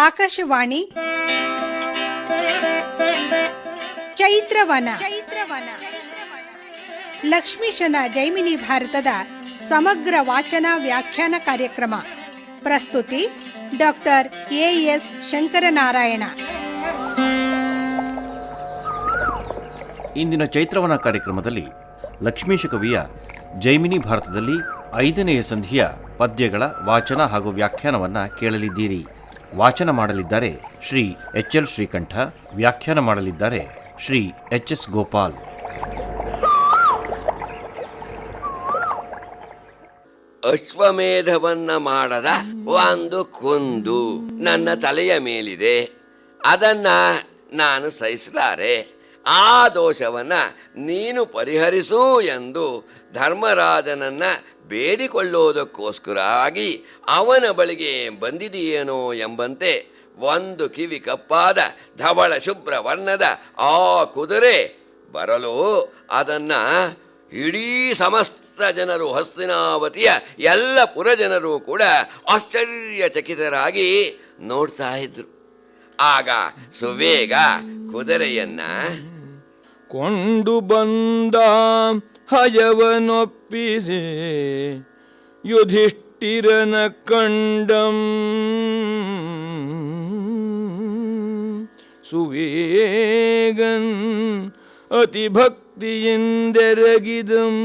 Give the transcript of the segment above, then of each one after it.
ಆಕಾಶವಾಣಿ ಚೈತ್ರವನ ಲಕ್ಷ್ಮೀಶನ ಜೈಮಿನಿ ಭಾರತದ ಸಮಗ್ರ ವಾಚನ ವ್ಯಾಖ್ಯಾನ ಕಾರ್ಯಕ್ರಮ. ಪ್ರಸ್ತುತಿ ಡಾಕ್ಟರ್ ಎಎಸ್ ಶಂಕರನಾರಾಯಣ. ಇಂದಿನ ಚೈತ್ರವನ ಕಾರ್ಯಕ್ರಮದಲ್ಲಿ ಲಕ್ಷ್ಮೀಶ ಕವಿಯ ಜೈಮಿನಿ ಭಾರತದಲ್ಲಿ 5ನೆಯ ಸಂಧಿಯ ಪದ್ಯಗಳ ವಾಚನ ಹಾಗೂ ವ್ಯಾಖ್ಯಾನವನ್ನು ಕೇಳಲಿದ್ದೀರಿ. ವಾಚನ ಮಾಡಲಿದ್ದಾರೆ ಶ್ರೀ ಎಚ್.ಎಲ್. ಶ್ರೀಕಂಠ, ವ್ಯಾಖ್ಯಾನ ಮಾಡಲಿದ್ದಾರೆ ಶ್ರೀ ಎಚ್.ಎಸ್. ಗೋಪಾಲ್. ಅಶ್ವಮೇಧವನ್ನ ಮಾಡದ ಒಂದು ಕುಂದು ನನ್ನ ತಲೆಯ ಮೇಲಿದೆ, ಅದನ್ನ ನಾನು ಸಹಿಸಲಾರೆ. ಆ ದೋಷವನ್ನ ನೀನು ಪರಿಹರಿಸು ಎಂದು ಧರ್ಮರಾಜನನ್ನ ಬೇಡಿಕೊಳ್ಳುವುದಕ್ಕೋಸ್ಕರವಾಗಿ ಅವನ ಬಳಿಗೆ ಬಂದಿದೆಯೇನೋ ಎಂಬಂತೆ ಒಂದು ಕಿವಿ ಕಪ್ಪಾದ ಧವಳ ಶುಭ್ರ ವರ್ಣದ ಆ ಕುದುರೆ ಬರಲು ಅದನ್ನ ಇಡೀ ಸಮಸ್ತ ಜನರು, ಹಸ್ತಿನಾವತಿಯ ಎಲ್ಲ ಪುರಜನರು ಕೂಡ ಆಶ್ಚರ್ಯಚಕಿತರಾಗಿ ನೋಡ್ತಾ ಇದ್ರು. ಆಗ ಸುವೇಗ ಕುದುರೆಯನ್ನ ಕೊಂಡು ಬಂದ ಹಯವನೊಪ್ಪಿಸಿ ಯುಧಿಷ್ಠಿರನ ಕಂಡಂ ಸುವೇಗನ್ ಅತಿಭಕ್ತಿಯಿಂದೆರಗಿದಂ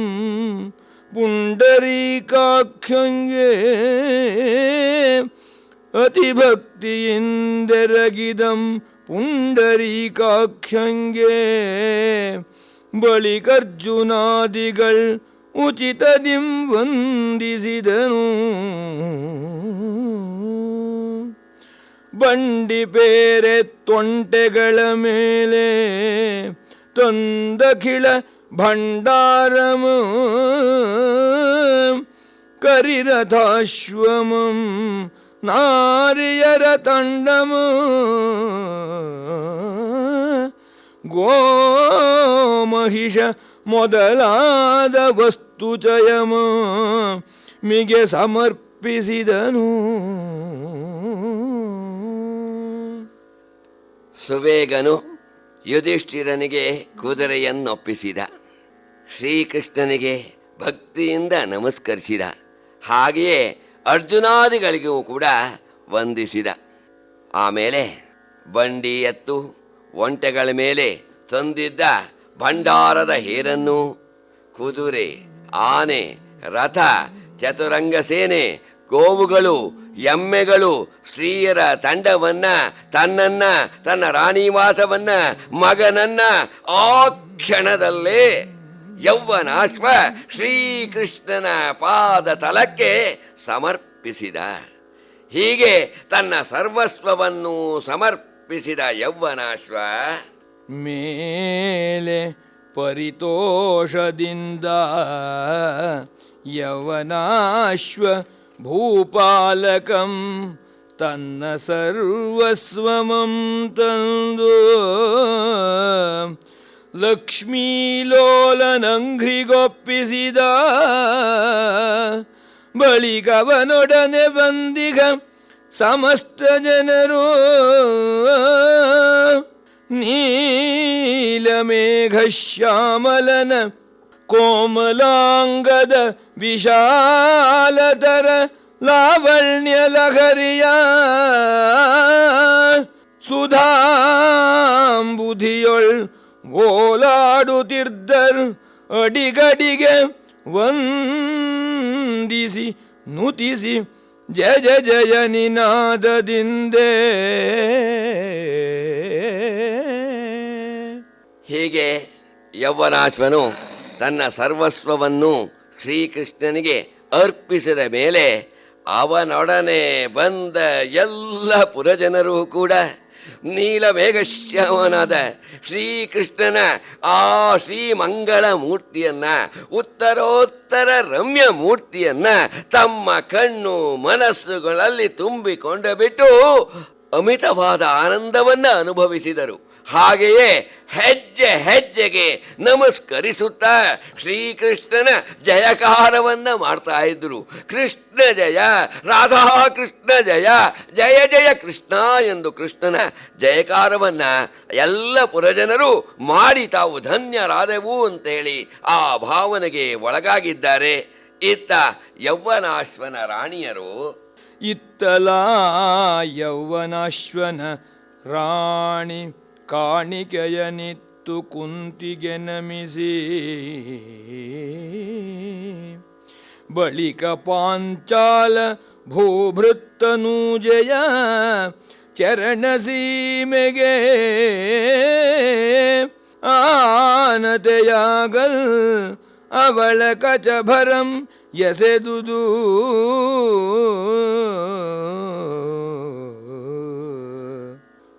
ಪುಂಡರೀಕಾಕ್ಷಂಗೆ ಅತಿಭಕ್ತಿಯಿಂದೆರಗಿದಂ ಪುಂಡರೀಕಾಕ್ಷಂಗೆ ಬಳಿಕರ್ಜುನಾದಿಗಳ್ ಉಚಿತದಿಂ ವಂದಿಸಿದನು. ಬಂಡಿ ಪೇರೆ ತೊಂಟೆಗಳ ಮೇಲೆ ತಂದಖಿಳ ಭಂಡಾರಮ ಕರಿರಥಾಶ್ವಮಂ ನಾರಿಯರ ತಂಡಮ ಗೋಮಹಿಷ ಮೊದಲಾದ ವಸ್ತುಚಯಮ ಮಿಗೆ ಸಮರ್ಪಿಸಿದನು. ಸುವೇಗನು ಯುಧಿಷ್ಠಿರನಿಗೆ ಕುದುರೆಯನ್ನೊಪ್ಪಿಸಿದ. ಶ್ರೀಕೃಷ್ಣನಿಗೆ ಭಕ್ತಿಯಿಂದ ನಮಸ್ಕರಿಸಿದ. ಹಾಗೆಯೇ ಅರ್ಜುನಾದಿಗಳಿಗೂ ಕೂಡ ವಂದಿಸಿದ. ಆಮೇಲೆ ಬಂಡಿ ಎತ್ತು ಒಂಟೆಗಳ ಮೇಲೆ ತಂದಿದ್ದ ಭಂಡಾರದ ಹೇರನ್ನು, ಕುದುರೆ, ಆನೆ, ರಥ, ಚತುರಂಗ ಸೇನೆ, ಗೋವುಗಳು, ಎಮ್ಮೆಗಳು, ಸ್ತ್ರೀಯರ ತಂಡವನ್ನ, ತನ್ನನ್ನ, ತನ್ನ ರಾಣಿವಾಸವನ್ನ, ಮಗನನ್ನ ಆ ಕ್ಷಣದಲ್ಲೇ ಯೌವನಾಶ್ವ ಶ್ರೀಕೃಷ್ಣನ ಪಾದ ತಲಕ್ಕೆ ಸಮರ್ಪಿಸಿದ. ಹೀಗೆ ತನ್ನ ಸರ್ವಸ್ವವನ್ನು ಸಮರ್ಪಿಸಿದ ಯೌವನಾಶ್ವ ಮೇಲೆ ಪರಿತೋಷದಿಂದ ಯೌವನಾಶ್ವ ಭೂಪಾಲಕಂ ತನ್ನ ಸರ್ವಸ್ವಮಂ ತಂದು ಲಕ್ಷ್ಮೀಲೋಲನಂಘ್ರಿಗೊಪ್ಪಿಸಿದ. ಬಳಿಕವನೊಡನೆ ಬಂದಿಗ ಸಮಸ್ತ ಜನರು ನೀಲಮೇಘಶ್ಯಾಮಲನ ಕೋಮಲಾಂಗದ ವಿಶಾಲತರ ಲಾವಣ್ಯ ಲಹರಿಯ ಸುಧಾಂಬುಧಿಯೊಳ್ ಓಲಾಡುತ್ತಿರ್ದರ್ ಅಡಿಗಡಿಗೆ ವಂದಿಸಿ ನುತಿಸಿ ಜಯ ಜಯ ನಿನಾದದಿಂದೇ. ಹೀಗೆ ಯೌವನಾಶ್ವನು ತನ್ನ ಸರ್ವಸ್ವವನ್ನು ಶ್ರೀಕೃಷ್ಣನಿಗೆ ಅರ್ಪಿಸಿದ ಮೇಲೆ ಅವನೊಡನೆ ಬಂದ ಎಲ್ಲ ಪುರಜನರು ಕೂಡ ನೀಲಮೇಘಶ್ಯಾಮನಾದ ಶ್ರೀಕೃಷ್ಣನ ಆ ಶ್ರೀಮಂಗಳ ಮೂರ್ತಿಯನ್ನ, ಉತ್ತರೋತ್ತರ ರಮ್ಯ ಮೂರ್ತಿಯನ್ನ ತಮ್ಮ ಕಣ್ಣು ಮನಸ್ಸುಗಳಲ್ಲಿ ತುಂಬಿಕೊಂಡ ಬಿಟ್ಟು ಅಮಿತವಾದ ಆನಂದವನ್ನ ಅನುಭವಿಸಿದರು. ಹಾಗೆಯೇ ಹೆಜ್ಜೆ ಹೆಜ್ಜೆಗೆ ನಮಸ್ಕರಿಸುತ್ತಾ ಶ್ರೀಕೃಷ್ಣನ ಜಯಕಾರವನ್ನ ಮಾಡ್ತಾ ಇದ್ರು. ಕೃಷ್ಣ ಜಯ, ರಾಧಾ ಕೃಷ್ಣ ಜಯ, ಜಯ ಜಯ ಕೃಷ್ಣ ಎಂದು ಕೃಷ್ಣನ ಜಯಕಾರವನ್ನ ಎಲ್ಲ ಪುರಜನರು ಮಾಡಿ ತಾವು ಧನ್ಯರಾದೆವು ಅಂತೇಳಿ ಆ ಭಾವನೆಗೆ ಒಳಗಾಗಿದ್ದಾರೆ. ಇತ್ತ ಯೌವನಾಶ್ವನ ರಾಣಿಯರು ಇತ್ತಲ ಯೌವನಾಶ್ವನ ರಾಣಿ ಕಾಣಿಕೆಯನಿತ್ತು ಕುಂತಿಗೆ ನಮಿಸಿ, ಬಳಿಕ ಪಾಂಚಾಲ ಭೂಭೃತ್ತನೂಜಯ ಚರಣ ಸೀಮೆಗೆ ಆನತೆಯಾಗಲ್ ಅವಳ ಕಚಭರಂ ಎಸೆದುದು.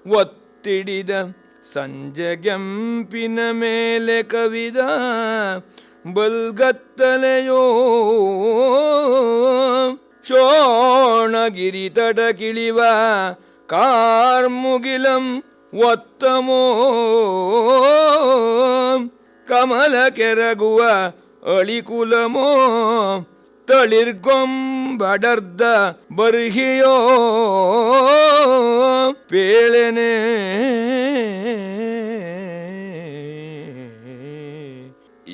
ಒತ್ತಿಡಿದ ಸಂಜೆಗೆಂಪಿನ ಮೇಲೆ ಕವಿದ ಬಲ್ಗತ್ತಲೆಯೋ ಶೋಣಗಿರಿ ತಟ ಕಿಳಿವ ಕಾರ್ಮುಗಿಲಂ ಒತ್ತಮೋ ಕಮಲ ಕೆರಗುವ ಅಳಿಕುಲಮೋ ತಳಿರ್ಗೊಂಬಡರ್ದ ಬರ್ಹಿಯೋ ಪೇಳೆನೆ.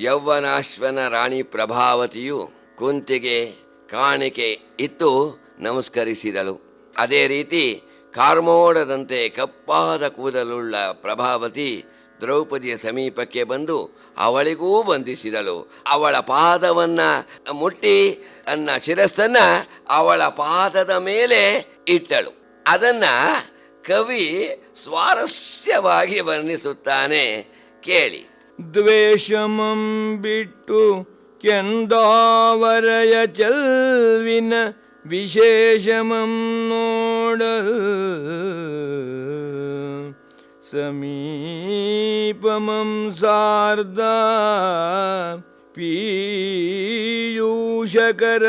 ಯೌವನಾಶ್ವನ ರಾಣಿ ಪ್ರಭಾವತಿಯು ಕುಂತಿಗೆ ಕಾಣಿಕೆ ಇತ್ತು ನಮಸ್ಕರಿಸಿದಳು. ಅದೇ ರೀತಿ ಕಾರ್ಮೋಡದಂತೆ ಕಪ್ಪಾದ ಕೂದಲುಳ್ಳ ಪ್ರಭಾವತಿ ದ್ರೌಪದಿಯ ಸಮೀಪಕ್ಕೆ ಬಂದು ಅವಳಿಗೂ ವಂದಿಸಿದಳು. ಅವಳ ಪಾದವನ್ನ ಮುಟ್ಟಿ ತನ್ನ ಶಿರಸ್ಸನ್ನ ಅವಳ ಪಾದದ ಮೇಲೆ ಇಟ್ಟಳು. ಅದನ್ನ ಕವಿ ಸ್ವಾರಸ್ಯವಾಗಿ ವರ್ಣಿಸುತ್ತಾನೆ, ಕೇಳಿ. ದ್ವೇಷಮಂ ಬಿಟ್ಟು ಕೆಂದಾವರಯ ಚೆಲ್ವಿನ ವಿಶೇಷಮಂ ನೋಡಲ್ ಸಮೀಪಮಂ ಸಾರ್ಧ ಪೀಯೂಷಕರ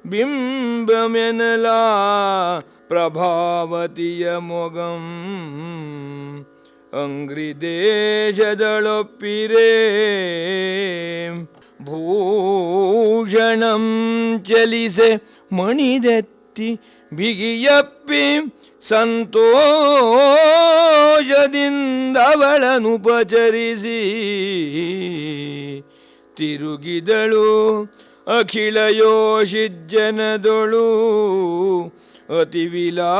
ಬಿಂಬಮೆನಲಾ ಪ್ರಭಾವತಿಯ ಮೊಗಂ ಅಂಗ್ರಿ ದೇಶದಳೊಪ್ಪಿರೇ ಭೂಷಣಂ ಚಲಿಸೆ ಮಣಿದೆತ್ತಿ ಬಿಗಿಯಪ್ಪಿ ಸಂತೋಷದಿಂದವಳನುಪಚರಿಸಿ ತಿರುಗಿದಳು ಅಖಿಳ ಯೋಷಿಜ್ಜನದೊಳು ಅತಿ ವಿಲಾಸದಿಂ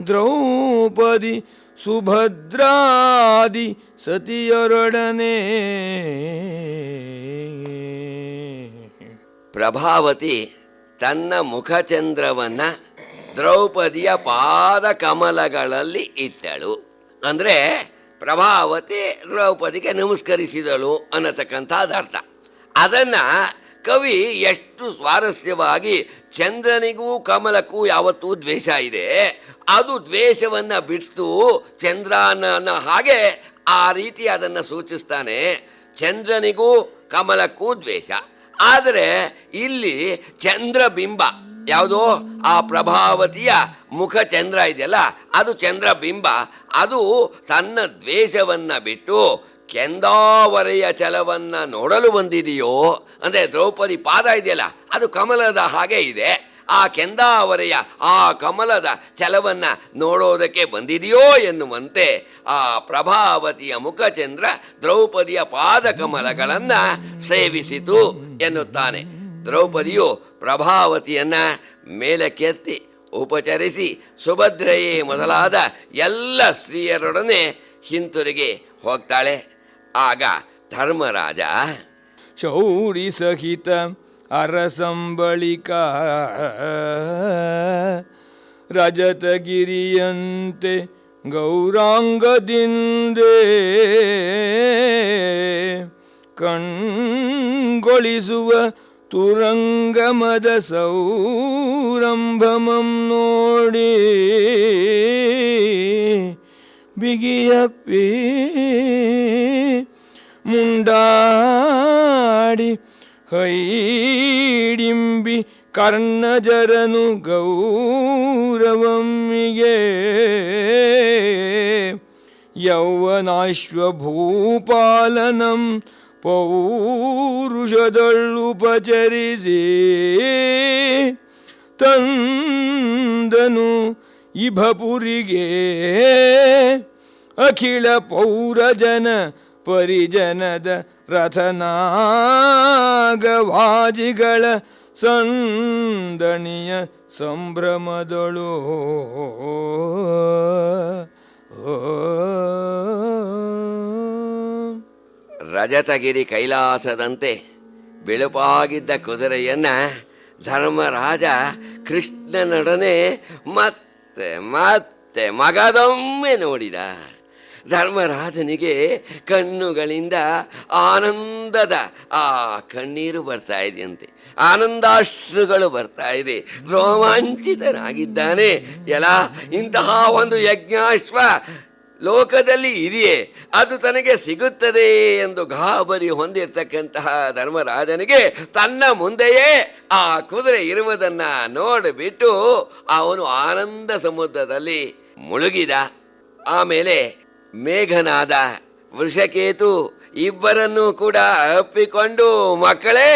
ದ್ರೌಪದಿ ಸುಭದ್ರಾದಿ ಸತಿಯರೊಡನೆ. ಪ್ರಭಾವತಿ ತನ್ನ ಮುಖಚಂದ್ರವನ್ನ ದ್ರೌಪದಿಯ ಪಾದ ಕಮಲಗಳಲ್ಲಿ ಇಟ್ಟಳು. ಅಂದ್ರೆ ಪ್ರಭಾವತಿ ದ್ರೌಪದಿಗೆ ನಮಸ್ಕರಿಸಿದಳು ಅನ್ನತಕ್ಕಂಥದ್ದು ಅರ್ಥ. ಅದನ್ನ ಕವಿ ಎಷ್ಟು ಸ್ವಾರಸ್ಯವಾಗಿ, ಚಂದ್ರನಿಗೂ ಕಮಲಕ್ಕೂ ಯಾವತ್ತೂ ದ್ವೇಷ ಇದೆ, ಅದು ದ್ವೇಷವನ್ನ ಬಿಟ್ಟು ಚಂದ್ರನ ಹಾಗೆ ಆ ರೀತಿ ಅದನ್ನು ಸೂಚಿಸ್ತಾನೆ. ಚಂದ್ರನಿಗೂ ಕಮಲಕ್ಕೂ ದ್ವೇಷ, ಆದರೆ ಇಲ್ಲಿ ಚಂದ್ರಬಿಂಬ ಯಾವುದೋ ಆ ಪ್ರಭಾವತಿಯ ಮುಖ ಚಂದ್ರ ಇದೆಯಲ್ಲ, ಅದು ಚಂದ್ರಬಿಂಬ. ಅದು ತನ್ನ ದ್ವೇಷವನ್ನ ಬಿಟ್ಟು ಕೆಂದಾವರೆಯ ಛಲವನ್ನ ನೋಡಲು ಬಂದಿದೆಯೋ, ಅಂದರೆ ದ್ರೌಪದಿ ಪಾದ ಇದೆಯಲ್ಲ ಅದು ಕಮಲದ ಹಾಗೆ ಇದೆ, ಆ ಕೆಂದಾವರೆಯ ಆ ಕಮಲದ ಛಲವನ್ನ ನೋಡೋದಕ್ಕೆ ಬಂದಿದೆಯೋ ಎನ್ನುವಂತೆ ಆ ಪ್ರಭಾವತಿಯ ಮುಖಚಂದ್ರ ದ್ರೌಪದಿಯ ಪಾದ ಕಮಲಗಳನ್ನ ಸೇವಿಸಿತು ಎನ್ನುತ್ತಾನೆ. ದ್ರೌಪದಿಯು ಪ್ರಭಾವತಿಯನ್ನ ಮೇಲಕ್ಕೆತ್ತಿ ಉಪಚರಿಸಿ ಸುಭದ್ರೆಯೇ ಮೊದಲಾದ ಎಲ್ಲ ಸ್ತ್ರೀಯರೊಡನೆ ಹಿಂತಿರುಗಿ ಹೋಗ್ತಾಳೆ. ಆಗ ಧರ್ಮರಾಜ ಶೌರಿ ಸಹಿತ ಅರಸಂಬಳಿಕ ರಜತಗಿರಿಯಂತೆ ಗೌರಾಂಗದಿಂದೇ ಕಣ್ಗೊಳಿಸುವ ತುರಂಗಮದ ಸೌರಂಭಮಂ ನೋಡಿ ಬಿಗಿಯಪ್ಪಿ ಮುಂಡಾಡಿ ಹೈಡಿಂಬಿ ಕರ್ಣಜರನು ಗೌರವಮ್ಮಿಗೆ ಯೌವನಾಶ್ವಭೂಪಾಲನಂ ಪೌರುಷದಳ್ಳುಪಚರಿಸಿ ತಂದನು ಇಭಪುರಿಗೆ ಅಖಿಲ ಪೌರಜನ ಪರಿಜನದ ರಥನಾಗವಾಜಿಗಳ ಸಂದಣಿಯ ಸಂಭ್ರಮದಳು. ರಜತಗಿರಿ ಕೈಲಾಸದಂತೆ ಬಿಳುಪಾಗಿದ್ದ ಕುದುರೆಯನ್ನ ಧರ್ಮರಾಜ ಕೃಷ್ಣನೊಡನೆ ಮತ್ತೆ ಮತ್ತೆ ಮಗದೊಮ್ಮೆ ನೋಡಿದ. ಧರ್ಮರಾಜನಿಗೆ ಕಣ್ಣುಗಳಿಂದ ಆನಂದದ ಆ ಕಣ್ಣೀರು ಬರ್ತಾ ಇದೆಯಂತೆ, ಆನಂದಾಶ್ರುಗಳು ಬರ್ತಾ ಇದೆ, ರೋಮಾಂಚಿತನಾಗಿದ್ದಾನೆ. ಎಲ್ಲ ಇಂತಹ ಒಂದು ಯಜ್ಞಾಶ್ವ ಲೋಕದಲ್ಲಿ ಇದೆಯೇ, ಅದು ತನಗೆ ಸಿಗುತ್ತದೆ ಎಂದು ಗಾಬರಿ ಹೊಂದಿರತಕ್ಕಂತಹ ಧರ್ಮರಾಜನಿಗೆ ತನ್ನ ಮುಂದೆಯೇ ಆ ಕುದುರೆ ಇರುವುದನ್ನು ನೋಡಿಬಿಟ್ಟು ಅವನು ಆನಂದ ಸಮುದ್ರದಲ್ಲಿ ಮುಳುಗಿದ. ಆಮೇಲೆ ಮೇಘನಾದ, ವೃಷಕೇತು ಇಬ್ಬರನ್ನೂ ಕೂಡ ಅಪ್ಪಿಕೊಂಡು, ಮಕ್ಕಳೇ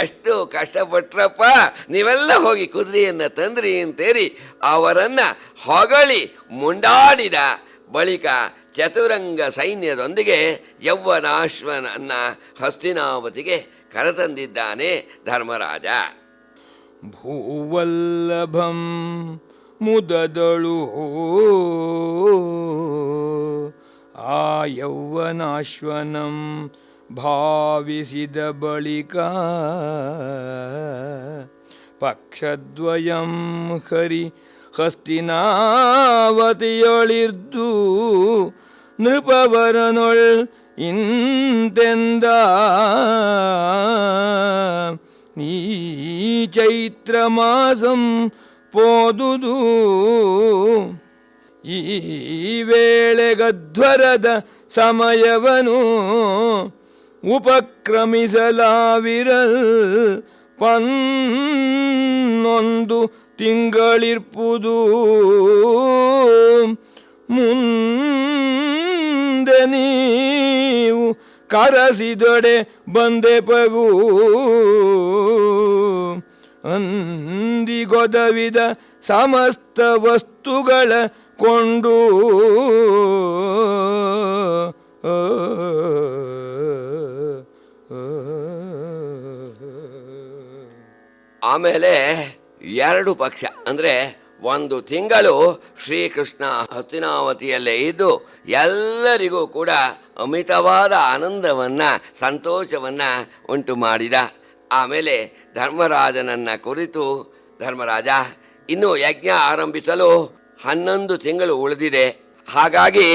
ಎಷ್ಟು ಕಷ್ಟಪಟ್ರಪ್ಪ, ನೀವೆಲ್ಲ ಹೋಗಿ ಕುದುರೆಯನ್ನು ತಂದ್ರಿ ಅಂತೇರಿ ಅವರನ್ನು ಹೊಗಳಿ ಮುಂಡಾಡಿದ. ಬಳಿಕ ಚತುರಂಗ ಸೈನ್ಯದೊಂದಿಗೆ ಯೌವನಾಶ್ವನನ್ನ ಹಸ್ತಿನಾವತಿಗೆ ಕರೆತಂದಿದ್ದಾನೆ ಧರ್ಮರಾಜ. ಭೂವಲ್ಲಭಂ ಮುದದಳು ಆ ಯೌವನಾಶ್ವನಂ ಭಾವಿಸಿದ ಬಳಿಕ ಪಕ್ಷದ್ವಯಂ ಹರಿ ಹಸ್ತಿನಾವತಿಯೊಳಿರ್ದು ನೃಪವರನೊಳ್ ಇಂತೆಂದ ಈ ಚೈತ್ರ ಮಾಸಂ ಪೋದುದು ಈ ವೇಳೆಗಧ್ವರದ ಸಮಯವನು ಉಪಕ್ರಮಿಸಲಾವಿರಲ್ ಪನ್ನೊಂದು ತಿಂಗಳಿರ್ಪುದು ಮುಂದೆ ನೀವು ಕರಸಿದೊಡೆ ಬಂದೆ ಪಗು ಅಂದಿಗೊದವಿದ ಸಮಸ್ತ ವಸ್ತುಗಳ ಕೊಂಡು ಆಮೇಲೆ 2 ಪಕ್ಷ ಅಂದರೆ 1 ತಿಂಗಳು ಶ್ರೀಕೃಷ್ಣ ಹಸ್ತಿನಾವತಿಯಲ್ಲೇ ಇದ್ದು ಎಲ್ಲರಿಗೂ ಕೂಡ ಅಮಿತವಾದ ಆನಂದವನ್ನು ಸಂತೋಷವನ್ನು ಉಂಟು ಮಾಡಿದ. ಆಮೇಲೆ ಧರ್ಮರಾಜನನ್ನು ಕುರಿತು, ಧರ್ಮರಾಜ, ಇನ್ನು ಯಜ್ಞ ಆರಂಭಿಸಲು 11 ತಿಂಗಳು ಉಳಿದಿದೆ, ಹಾಗಾಗಿ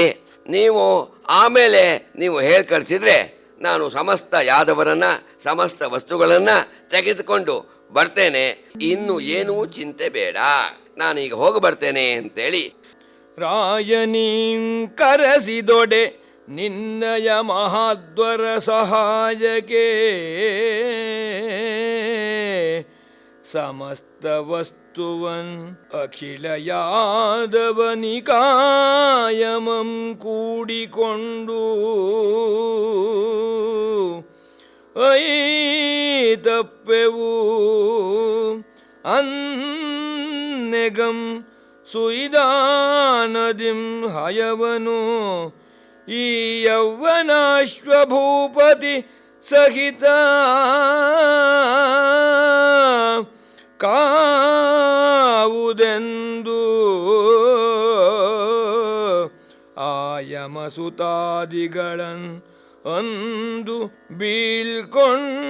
ನೀವು ಆಮೇಲೆ ನೀವು ಹೇಳ್ಕಳಿಸಿದ್ರೆ ನಾನು ಸಮಸ್ತ ಯಾದವರನ್ನು ಸಮಸ್ತ ವಸ್ತುಗಳನ್ನು ತೆಗೆದುಕೊಂಡು ಬರ್ತೇನೆ, ಇನ್ನು ಏನೂ ಚಿಂತೆ ಬೇಡ, ನಾನೀಗ ಹೋಗಿ ಬರ್ತೇನೆ ಅಂತೇಳಿ ರಾಯನೀಂ ಕರೆಸಿದೊಡೆ ನಿನ್ನಯ ಮಹಾದ್ವರ ಸಹಾಯಕ್ಕೆ ಸಮಸ್ತ ವಸ್ತುವನ್ ಅಖಿಲ ಯಾದವನಿಕಾಯಮಂ ಕೂಡಿಕೊಂಡು ತಪ್ಪೆವು ಅನ್ನೆಗಂ ಸುಯಿದಾನದಿಂ ಹಯವನು ಈ ಯೌವನಾಶ್ವಭೂಪತಿ ಸಹಿತ ಕಾವುದೆಂದು ಆಯಮಸುತಾದಿಗಳನ್ ಅಂದು ಬೀಳ್ಕೊಂಡು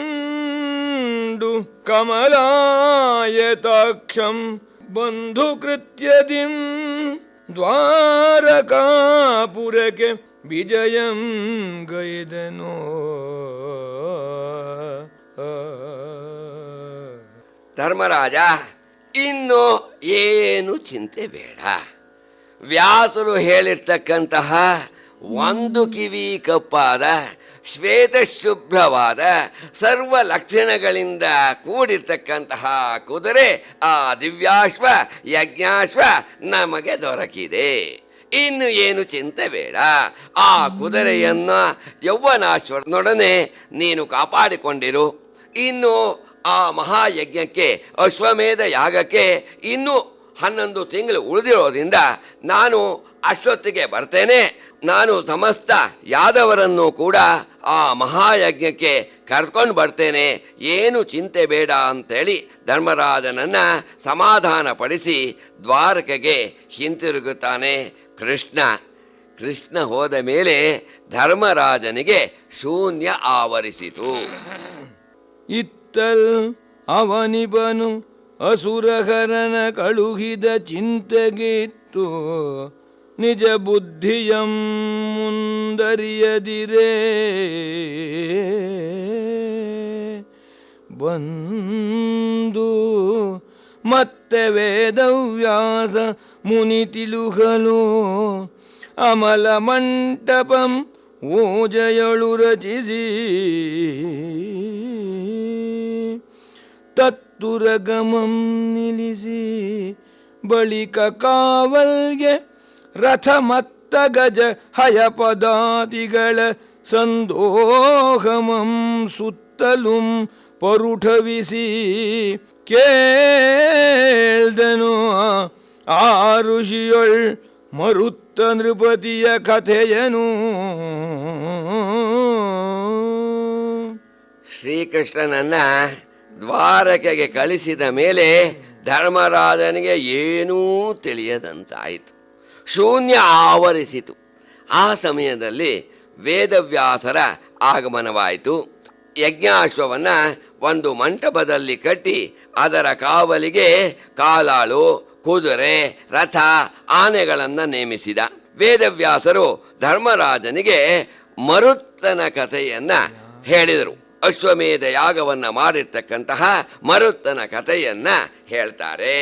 ಕಮಲಾಯತಾಕ್ಷಂ ಬಂಧು ಕೃತ್ಯದಿಂ ದ್ವಾರಕಾಪುರಕ್ಕೆ ವಿಜಯಂ ಗೈದನೋ. ಧರ್ಮರಾಜ, ಇನ್ನು ಏನು ಚಿಂತೆ ಬೇಡ. ವ್ಯಾಸರು ಹೇಳಿರ್ತಕ್ಕಂತಹ 1 ಕಿವಿ ಕಪ್ಪಾದ ಶ್ವೇತಶುಭ್ರವಾದ ಸರ್ವ ಲಕ್ಷಣಗಳಿಂದ ಕೂಡಿರ್ತಕ್ಕಂತಹ ಕುದುರೆ, ಆ ದಿವ್ಯಾಶ್ವ ಯಜ್ಞಾಶ್ವ ನಮಗೆ ದೊರಕಿದೆ. ಇನ್ನು ಏನು ಚಿಂತೆ ಬೇಡ. ಆ ಕುದುರೆಯನ್ನ ಯೌವನಾಶ್ವರನೊಡನೆ ನೀನು ಕಾಪಾಡಿಕೊಂಡಿರು. ಇನ್ನು ಆ ಮಹಾಯಜ್ಞಕ್ಕೆ, ಅಶ್ವಮೇಧ ಯಾಗಕ್ಕೆ ಇನ್ನೂ 11 ತಿಂಗಳು ಉಳಿದಿರೋದ್ರಿಂದ ನಾನು ಅಷ್ಟೊತ್ತಿಗೆ ಬರ್ತೇನೆ. ನಾನು ಸಮಸ್ತ ಯಾದವರನ್ನು ಕೂಡ ಆ ಮಹಾಯಜ್ಞಕ್ಕೆ ಕರ್ಕೊಂಡು ಬರ್ತೇನೆ, ಏನು ಚಿಂತೆ ಬೇಡ ಅಂತೇಳಿ ಧರ್ಮರಾಜನನ್ನು ಸಮಾಧಾನ ಪಡಿಸಿ ದ್ವಾರಕೆಗೆ ಹಿಂತಿರುಗುತ್ತಾನೆ ಕೃಷ್ಣ. ಕೃಷ್ಣ ಹೋದ ಮೇಲೆ ಧರ್ಮರಾಜನಿಗೆ ಶೂನ್ಯ ಆವರಿಸಿತು. ಇತ್ತಲ್ ಅವನಿಬನು ಅಸುರಹರನ ಕಳುಹಿದ ಚಿಂತೆಗಿತ್ತು, ನಿಜ ಬುದ್ಧಿಯಂ ಮುಂದರಿಯದಿರೇ ಬಂದು ಮತ್ತೆ ವೇದವ್ಯಾಸ ಮುನಿ ತಿಳುಹಲು ಅಮಲ ಮಂಟಪಂ ಓಜಯಳು ರಚಿಸಿ ತತ್ತುರಗಮಂ ನಿಲ್ಲಿಸಿ ಬಳಿಕ ಕಾವಲ್ಗೆ ರಥ ಮತ್ತ ಗಜ ಹಯಪದಾತಿಗಳ ಸಂದೋಹಮಂ ಸುತ್ತಲುಂ ಪರುಠವಿಸಿ ಕೇಳ್ದನು ಆ ಋಷಿಯೊಳ್ ಮರುತ್ತ ನೃಪತಿಯ ಕಥೆಯನು. ಶ್ರೀಕೃಷ್ಣನನ್ನ ದ್ವಾರಕೆಗೆ ಕಳಿಸಿದ ಮೇಲೆ ಧರ್ಮರಾಜನಿಗೆ ಏನೂ ತಿಳಿಯದಂತಾಯಿತು. ಶೂನ್ಯ ಆವರಿಸಿತು. ಆ ಸಮಯದಲ್ಲಿ ವೇದವ್ಯಾಸರ ಆಗಮನವಾಯಿತು. ಯಜ್ಞಾಶ್ವವನ್ನು ಒಂದು ಮಂಟಪದಲ್ಲಿ ಕಟ್ಟಿ ಅದರ ಕಾವಲಿಗೆ ಕಾಲಾಳು, ಕುದುರೆ, ರಥ, ಆನೆಗಳನ್ನು ನೇಮಿಸಿದ. ವೇದವ್ಯಾಸರು ಧರ್ಮರಾಜನಿಗೆ ಮರುತ್ತನ ಕಥೆಯನ್ನು ಹೇಳಿದರು. ಅಶ್ವಮೇಧ ಯಾಗವನ್ನು ಮಾಡಿರ್ತಕ್ಕಂತಹ ಮರುತ್ತನ ಕಥೆಯನ್ನ ಹೇಳ್ತಾರೆ.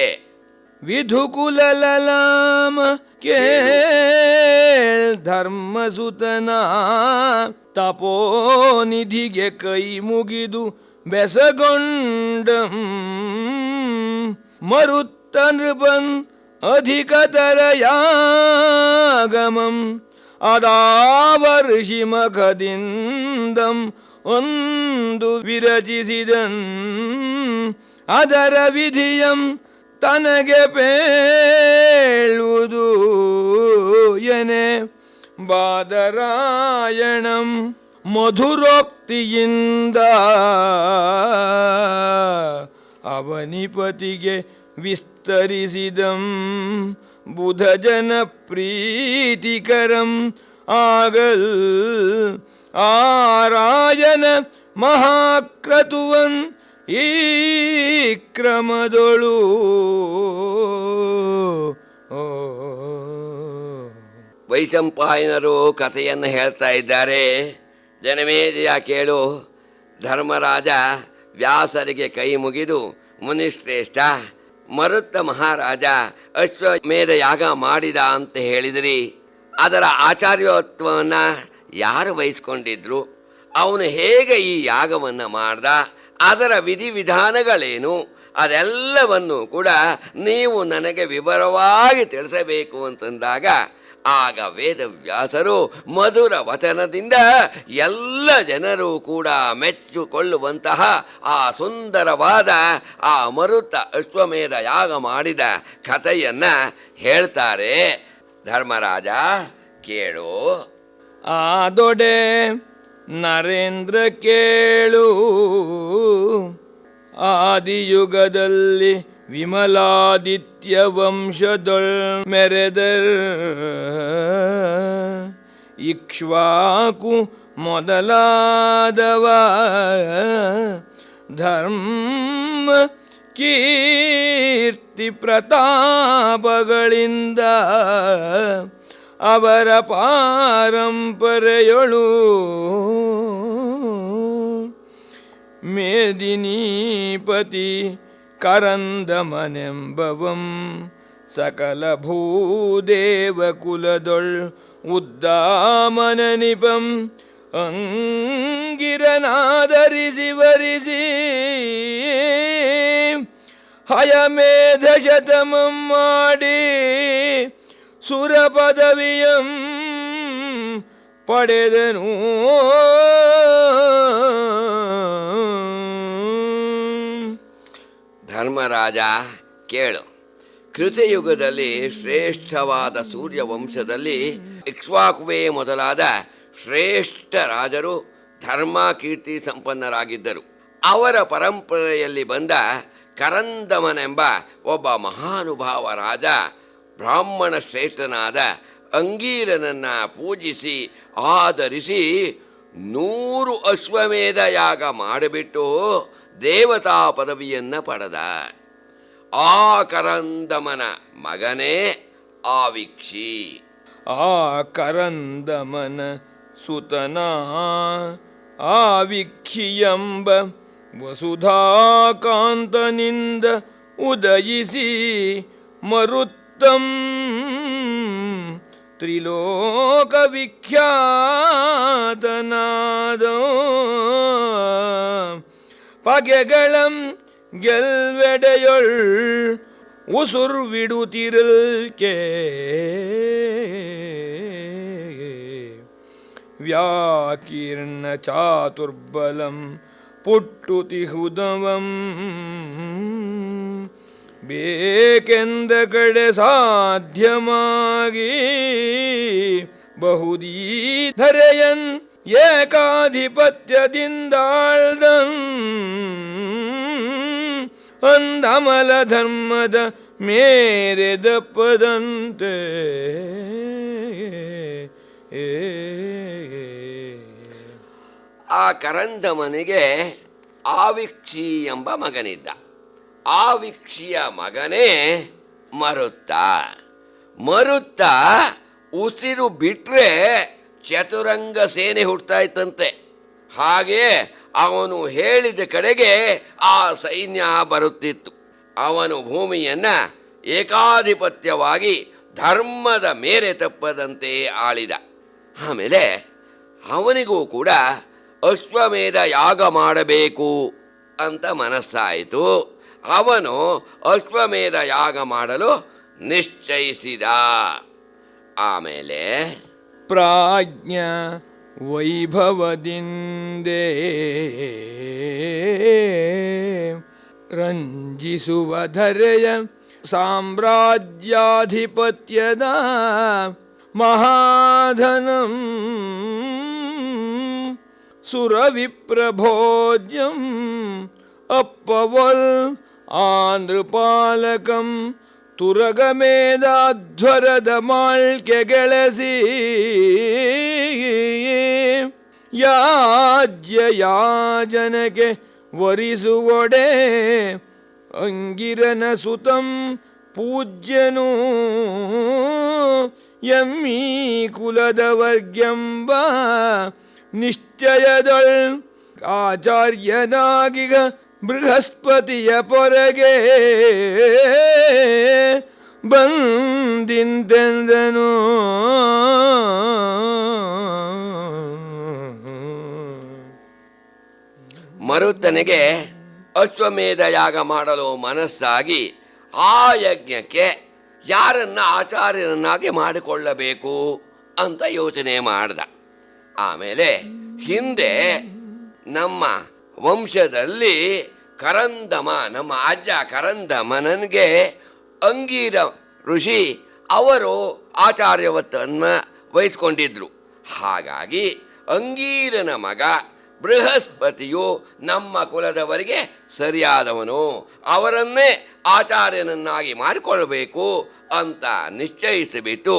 ವಿಧುಕುಲಲಾಮ ಕೇಳ್ ಧರ್ಮಸುತನ ತಪೋನಿಧಿಗೆ ಕೈ ಮುಗಿದು ಬೆಸಗೊಂಡಂ ಮರುತ್ತ ನೃಪನ್ ಅಧಿಕತರ ಯಾಗಮಂ ಅದಾವರ್ಷಿ ಮಖದಿಂದಂ ಒಂದು ವಿರಚಿಸಿದನ್ ಅದರ ವಿಧಿಯಂ ತನಗೆ ಪೇಳುವುದು ಎನೆ ಬಾದರಾಯಣಂ ಮಧುರೋಕ್ತಿಯಿಂದ ಅವನಿಪತಿಗೆ ವಿಸ್ತರಿಸಿದಂ ಬುಧ ಜನ ಪ್ರೀತಿಕರಂ ಆಗಲ್ ಆರಾಯನ ಮಹಾಕ್ರತುವನ್ ಈ ಕ್ರಮದೊಳು ವೈಶಂಪಾಯನರು ಕಥೆಯನ್ನು ಹೇಳ್ತಾ ಇದ್ದಾರೆ. ಜನಮೇಜಯ ಕೇಳು, ಧರ್ಮರಾಜ ವ್ಯಾಸರಿಗೆ ಕೈ ಮುಗಿದು ಮುನಿಶ್ರೇಷ್ಠ, ಮರುತ್ತ ಮಹಾರಾಜ ಅಶ್ವಮೇಧ ಯಾಗ ಮಾಡಿದ ಅಂತ ಹೇಳಿದ್ರಿ. ಅದರ ಆಚಾರ್ಯೋತ್ವವನ್ನು ಯಾರು ವಹಿಸ್ಕೊಂಡಿದ್ರು? ಅವನು ಹೇಗೆ ಈ ಯಾಗವನ್ನು ಮಾಡ್ದ? ಅದರ ವಿಧಿವಿಧಾನಗಳೇನು? ಅದೆಲ್ಲವನ್ನು ಕೂಡ ನೀವು ನನಗೆ ವಿವರವಾಗಿ ತಿಳಿಸಬೇಕು ಅಂತಂದಾಗ ಆಗ ವೇದವ್ಯಾಸರು ಮಧುರ ವಚನದಿಂದ ಎಲ್ಲ ಜನರು ಕೂಡ ಮೆಚ್ಚಿಕೊಳ್ಳುವಂತಹ ಆ ಸುಂದರವಾದ ಆ ಮರುತ ಅಶ್ವಮೇಧ ಯಾಗ ಮಾಡಿದ ಕಥೆಯನ್ನು ಹೇಳ್ತಾರೆ. ಧರ್ಮರಾಜ ಕೇಳು. ಆದೊಡೆ ನರೇಂದ್ರ ಕೇಳು, ಆದಿಯುಗದಲ್ಲಿ ವಿಮಲಾದಿತ್ಯ ವಂಶದೊಳ್ ಮೆರೆದರ್ ಇಕ್ಷ್ವಾಕು ಮೊದಲಾದವ ಧರ್ಮ ಕೀರ್ತಿ ಪ್ರತಾಪಗಳಿಂದ ಅವರ ಪಾರಂಪರೆಯೊಳು ಮೇದಿನೀಪತಿ ಕರಂದಮನೆಂಬವಂ ಸಕಲ ಭೂದೇವ ಕುಲದೊಳ್ ಉದ್ದಾಮನ ನಿಪಂ ಅಂಗಿರನಾದರಿಸಿ ವರಿಸಿ ಹಯಮೇಧ ಶತಮಂ ಮಾಡಿ ಸುರ ಪದವಿಯಂ ಪಡೆದನು. ಧರ್ಮರಾಜ ಕೇಳು. ಕೃತಯುಗದಲ್ಲಿ ಶ್ರೇಷ್ಠವಾದ ಸೂರ್ಯವಂಶದಲ್ಲಿ ಇಕ್ಷ್ವಾಕುವೇ ಮೊದಲಾದ ಶ್ರೇಷ್ಠ ರಾಜರು ಧರ್ಮ ಕೀರ್ತಿ ಸಂಪನ್ನರಾಗಿದ್ದರು. ಅವರ ಪರಂಪರೆಯಲ್ಲಿ ಬಂದ ಕರಂದಮನೆಂಬ ಒಬ್ಬ ಮಹಾನುಭಾವ ರಾಜ ಬ್ರಾಹ್ಮಣ ಶ್ರೇಷ್ಠನಾದ ಅಂಗೀರನನ್ನ ಪೂಜಿಸಿ ಆದರಿಸಿ 100 ಅಶ್ವಮೇಧ ಯಾಗ ಮಾಡಿಬಿಟ್ಟು ದೇವತಾ ಪದವಿಯನ್ನು ಪಡೆದ. ಆ ಕರಂದಮನ ಮಗನೇ ಆವಿಕ್ಷಿ. ಆ ಕರಂದಮನ ಸುತನ ಆವಿಕ್ಷಿಯಂಬ ವಸುಧಾಕಾಂತನಿಂದ ಉದಯಿಸಿ ಮರುತ್ತಂ ತ್ರಿಲೋಕ ವಿಖ್ಯಾತನಾದ. ಪಗೆಗಳಂ ಗೆಲ್ವೆಡೆಯೊಳ್ ಉಸುರ್ವಿಡುತ್ತಿರಲ್ಕೆ ವ್ಯಾಕೀರ್ಣ ಚಾತುರ್ಬಲಂ ಪುಟ್ಟುತಿ ಹೃದವಂ ಬೇಕೆಂದ ಕಡೆ ಸಾಧ್ಯಮಾಗಿ ಬಹುದೀಧರೆಯನ್ ಏಕಾಧಿಪತ್ಯದಿಂದಾಳ್ದಂ ಅಂದಮಲ ಧರ್ಮದ ಮೇರೆದಪ್ಪದಂತೆ. ಆ ಕರಂದಮನಿಗೆ ಆವಿಕ್ಷಿ ಎಂಬ ಮಗನಿದ್ದ. ಆವಿಕ್ಷಿಯ ಮಗನೇ ಮರುತ್ತ. ಮರುತ್ತ ಉಸಿರು ಬಿಟ್ರೆ ಚತುರಂಗ ಸೇನೆ ಹುಡ್ತಾ ಇತ್ತಂತೆ. ಹಾಗೆ ಅವನು ಹೇಳಿದ ಕಡೆಗೆ ಆ ಸೈನ್ಯ ಬರುತ್ತಿತ್ತು. ಅವನು ಭೂಮಿಯನ್ನ ಏಕಾಧಿಪತ್ಯವಾಗಿ ಧರ್ಮದ ಮೇರೆ ತಪ್ಪದಂತೆ ಆಳಿದ. ಆಮೇಲೆ ಅವನಿಗೂ ಕೂಡ ಅಶ್ವಮೇಧ ಯಾಗ ಮಾಡಬೇಕು ಅಂತ ಮನಸ್ಸಾಯಿತು. ಅವನು ಅಶ್ವಮೇಧ ಯಾಗ ಮಾಡಲು ನಿಶ್ಚಯಿಸಿದ. ಆಮೇಲೆ ಪ್ರಾಜ್ಞ ವೈಭವದಿಂದೇ ರಂಜಿಸುವ ಧರೆಯ ಸಾಮ್ರಾಜ್ಯಾಧಿಪತ್ಯದ ಮಹಾಧನಂ ಸುರವಿಪ್ರಭೋಜ್ಯಂ ಅಪ್ಪವಲ್ ಆಂಧ್ರಪಾಲಕಂ ತುರಗಮೇಧಾಧ್ವರದ ಮಾಳ್ಕೆ ಗೆಳಸಿ ಯಾಜ್ಯ ಯಾಜನಕ್ಕೆ ವರಿಸುವೊಡೆ ಅಂಗಿರನ ಸುತಂ ಪೂಜ್ಯನು ಎಮ್ಮೀ ಕುಲದ ವರ್ಗ್ಯಂಬ ನಿಶ್ಚಯದಳ್ ಆಚಾರ್ಯನಾಗಿಗ ಬೃಹಸ್ಪತಿಯ ಪೊರಗೆ ಬಂದಿಂತೆಂದನು. ಮರುತ್ತನಿಗೆ ಅಶ್ವಮೇಧ ಯಾಗ ಮಾಡಲು ಮನಸ್ಸಾಗಿ ಆ ಯಜ್ಞಕ್ಕೆ ಯಾರನ್ನ ಆಚಾರ್ಯರನ್ನಾಗಿ ಮಾಡಿಕೊಳ್ಳಬೇಕು ಅಂತ ಯೋಚನೆ ಮಾಡ್ದ. ಆಮೇಲೆ ಹಿಂದೆ ನಮ್ಮ ವಂಶದಲ್ಲಿ ಕರಂದಮ, ನಮ್ಮ ಅಜ್ಜ ಕರಂದಮನನ್ಗೆ ಅಂಗೀರ ಋಷಿ ಅವರು ಆಚಾರ್ಯವತ್ತನ್ನು ವಹಿಸ್ಕೊಂಡಿದ್ರು. ಹಾಗಾಗಿ ಅಂಗೀರನ ಮಗ ಬೃಹಸ್ಪತಿಯು ನಮ್ಮ ಕುಲದವರಿಗೆ ಸರಿಯಾದವನು, ಅವರನ್ನೇ ಆಚಾರ್ಯನನ್ನಾಗಿ ಮಾಡಿಕೊಳ್ಳಬೇಕು ಅಂತ ನಿಶ್ಚಯಿಸಿಬಿಟ್ಟು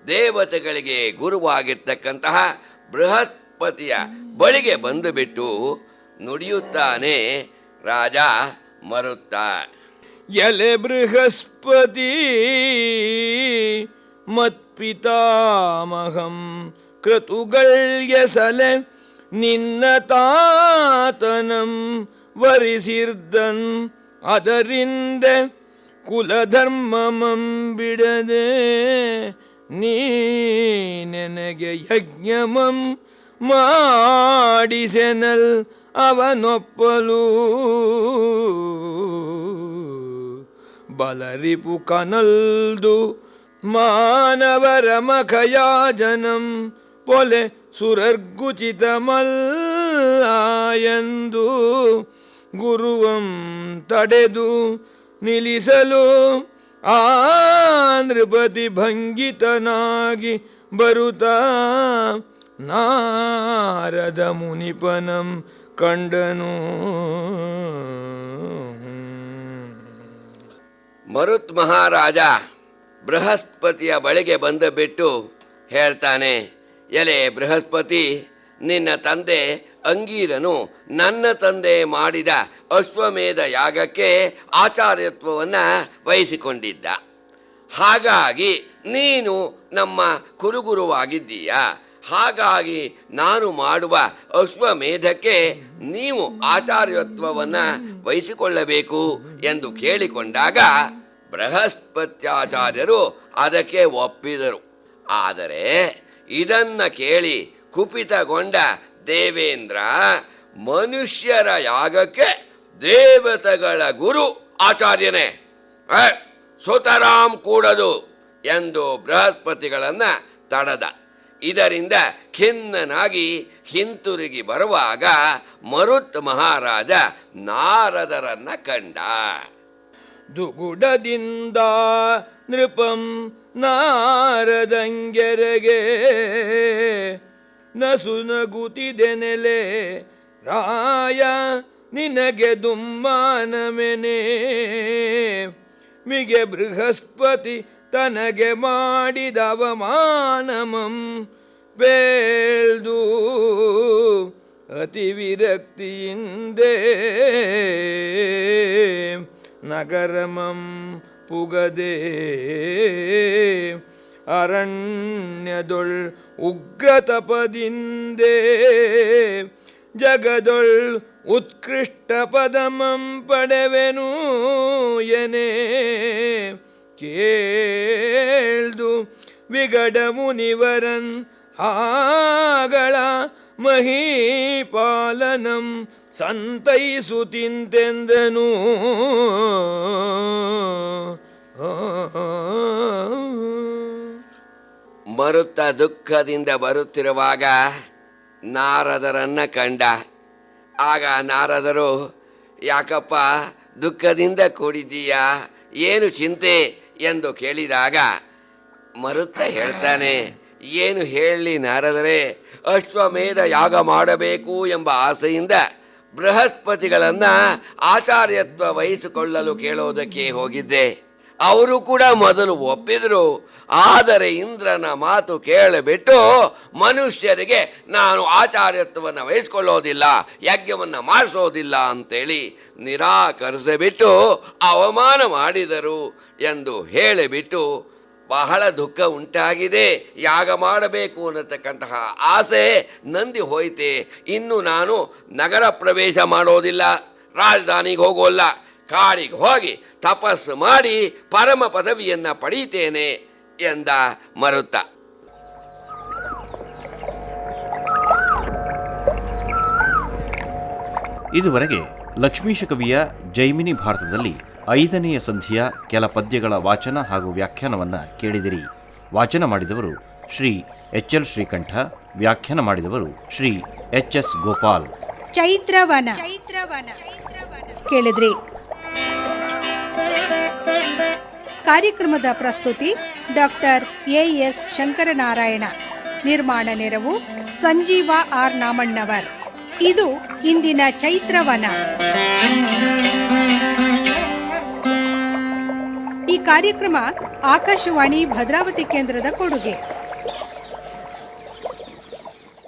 ದೇವತೆಗಳಿಗೆ ಗುರುವಾಗಿರ್ತಕ್ಕಂತಹ ಬೃಹಸ್ಪತಿಯ ಬಳಿಗೆ ಬಂದುಬಿಟ್ಟು ನುಡಿಯುತ್ತಾನೆ ರಾಜ ಮರುತ್ತ. ಎಲೆ ಬೃಹಸ್ಪತಿ ಮತ್ಪಿತಾಮಹಂ ಕ್ರತುಗಳ್ಯಸಲೆ ನಿನ್ನ ತಾತನಂ ವರಿಸಿರ್ದನ್ ಅದರಿಂದ ಕುಲಧರ್ಮಮಂ ಬಿಡದೆ ನೀ ನನಗೆ ಯಜ್ಞಮಂ ಮಾಡಿಸೆನಲ್ ಅವನೊಪ್ಪಲು ಬಲರಿಪು ಕನಲ್ದು ಮಾನವರ ಮಖಯಾಜನಂ ಪೊಲೆ ಸುರರ್ಗುಚಿತಮಲ್ಲ ಎಂದು ಗುರುವಂ ತಡೆದು ನಿಲ್ಲಿಸಲು ಆ ನೃಪತಿ ಭಂಗಿತನಾಗಿ ಬರುತ್ತಾ ನಾರದ ಮುನಿಪನಂ ಕಂಡನು. ಮರುತ್ ಮಹಾರಾಜ ಬೃಹಸ್ಪತಿಯ ಬಳಿಗೆ ಬಂದು ಬಿಟ್ಟು ಹೇಳ್ತಾನೆ, ಎಲೆ ಬೃಹಸ್ಪತಿ, ನಿನ್ನ ತಂದೆ ಅಂಗೀರನು ನನ್ನ ತಂದೆ ಮಾಡಿದ ಅಶ್ವಮೇಧ ಯಾಗಕ್ಕೆ ಆಚಾರ್ಯತ್ವವನ್ನು ವಹಿಸಿಕೊಂಡಿದ್ದ. ಹಾಗಾಗಿ ನೀನು ನಮ್ಮ ಕುರುಗುರುವಾಗಿದ್ದೀಯ. ಹಾಗಾಗಿ ನಾನು ಮಾಡುವ ಅಶ್ವಮೇಧಕ್ಕೆ ನೀವು ಆಚಾರ್ಯತ್ವವನ್ನು ವಹಿಸಿಕೊಳ್ಳಬೇಕು ಎಂದು ಕೇಳಿಕೊಂಡಾಗ ಬೃಹಸ್ಪತ್ಯಾಚಾರ್ಯರು ಅದಕ್ಕೆ ಒಪ್ಪಿದರು. ಆದರೆ ಇದನ್ನ ಕೇಳಿ ಕುಪಿತಗೊಂಡ ದೇವೇಂದ್ರ, ಮನುಷ್ಯರ ಯಾಗಕ್ಕೆ ದೇವತೆಗಳ ಗುರು ಆಚಾರ್ಯನೇ, ಸುತರಾಮ್ ಕೂಡದು ಎಂದು ಬೃಹಸ್ಪತಿಗಳನ್ನ ತಡೆದ. ಇದರಿಂದ ಖಿನ್ನನಾಗಿ ಹಿಂತಿರುಗಿ ಬರುವಾಗ ಮರುತ್ ಮಹಾರಾಜ ನಾರದರನ್ನ ಕಂಡ. ದುಗುಡದಿಂದ ನೃಪಂ ನಾರದಂಗೆರೆಗೆ ನಸುನಗುತ್ತಿದೆನೆಲೆ ರಾಯ ನಿನಗೆ ದುಮ್ಮಾನಮೆನೆ. ಮಿಗೆ ಬೃಹಸ್ಪತಿ ತನಗೆ ಮಾಡಿದ ಅವಮಾನಮಂ ಬೇಳ್ದು ಅತಿ ವಿರಕ್ತಿಯಿಂದೇ ನಗರಮಂ ಪುಗದೆ ಅರಣ್ಯದೊಳ್ ಉಗ್ರತಪದಿಂದೇ ಜಗದೊಳ್ ಉತ್ಕೃಷ್ಟ ಪದಮಂ ಪಡೆವೆನು ಎನೆ. ಕೇಳ್ದು ವಿಗಡ ಮುನಿವರನ್ ಆಗಳ ಮಹೀಪಾಲನಂ ಸಂತೈಸುತ್ತಿಂತೆಂದನು. ಮರುತ್ತ ದುಃಖದಿಂದ ಬರುತ್ತಿರುವಾಗ ನಾರದರನ್ನ ಕಂಡ. ಆಗ ನಾರದರು, ಯಾಕಪ್ಪ ದುಃಖದಿಂದ ಕೂಡಿದ್ದೀಯಾ, ಏನು ಚಿಂತೆ ಎಂದು ಕೇಳಿದಾಗ ಮರುತ್ತ ಹೇಳ್ತಾನೆ, ಏನು ಹೇಳಲಿ ನಾರದರೆ, ಅಶ್ವಮೇಧ ಯಾಗ ಮಾಡಬೇಕು ಎಂಬ ಆಸೆಯಿಂದ ಬೃಹಸ್ಪತಿಗಳನ್ನ ಆಚಾರ್ಯತ್ವ ವಹಿಸಿಕೊಳ್ಳಲು ಕೇಳೋದಕ್ಕೆ ಹೋಗಿದ್ದೆ. ಅವರು ಕೂಡ ಮೊದಲು ಒಪ್ಪಿದ್ರು. ಆದರೆ ಇಂದ್ರನ ಮಾತು ಕೇಳಿಬಿಟ್ಟು ಮನುಷ್ಯರಿಗೆ ನಾನು ಆಚಾರ್ಯತ್ವವನ್ನು ವಹಿಸಿಕೊಳ್ಳೋದಿಲ್ಲ, ಯಜ್ಞವನ್ನು ಮಾಡಿಸೋದಿಲ್ಲ ಅಂತೇಳಿ ನಿರಾಕರಿಸಿಬಿಟ್ಟು ಅವಮಾನ ಮಾಡಿದರು ಎಂದು ಹೇಳಿಬಿಟ್ಟು ಬಹಳ ದುಃಖ ಉಂಟಾಗಿದೆ, ಯಾಗ ಮಾಡಬೇಕು ಅನ್ನತಕ್ಕಂತಹ ಆಸೆ ನಂದಿ ಹೋಯ್ತೆ, ಇನ್ನು ನಾನು ನಗರ ಪ್ರವೇಶ ಮಾಡೋದಿಲ್ಲ, ರಾಜಧಾನಿಗೆ ಹೋಗೋಲ್ಲ, ಕಾಡಿಗೆ ಹೋಗಿ ತಪಸ್ಸು ಮಾಡಿ ಪರಮ ಪದವಿಯನ್ನು ಪಡೀತೇನೆ ಎಂದ ಮರುತ್ತ. ಇದುವರೆಗೆ ಲಕ್ಷ್ಮೀಶ ಕವಿಯ ಜೈಮಿನಿ ಭಾರತದಲ್ಲಿ 5ನೆಯ ಸಂಧಿಯ ಕೆಲ ಪದ್ಯಗಳ ವಾಚನ ಹಾಗೂ ವ್ಯಾಖ್ಯಾನವನ್ನು ಕೇಳಿದಿರಿ. ವಾಚನ ಮಾಡಿದವರು ಶ್ರೀ ಎಚ್.ಎಲ್. ಶ್ರೀಕಂಠ, ವ್ಯಾಖ್ಯಾನ ಮಾಡಿದವರು ಶ್ರೀ ಎಚ್.ಎಸ್. ಗೋಪಾಲ್. ಚೈತ್ರವನ ಕೇಳಿದ್ರಿ. ಕಾರ್ಯಕ್ರಮದ ಪ್ರಸ್ತುತಿ ಡಾಕ್ಟರ್ ಎ.ಎಸ್. ಶಂಕರನಾರಾಯಣ. ನಿರ್ಮಾಣ ನೆರವು ಸಂಜೀವ ಆರ್ ನಾಮಣ್ಣವರ್. ಇದು ಇಂದಿನ ಚೈತ್ರವನ. ಈ ಕಾರ್ಯಕ್ರಮ ಆಕಾಶವಾಣಿ ಭದ್ರಾವತಿ ಕೇಂದ್ರದ ಕೊಡುಗೆ.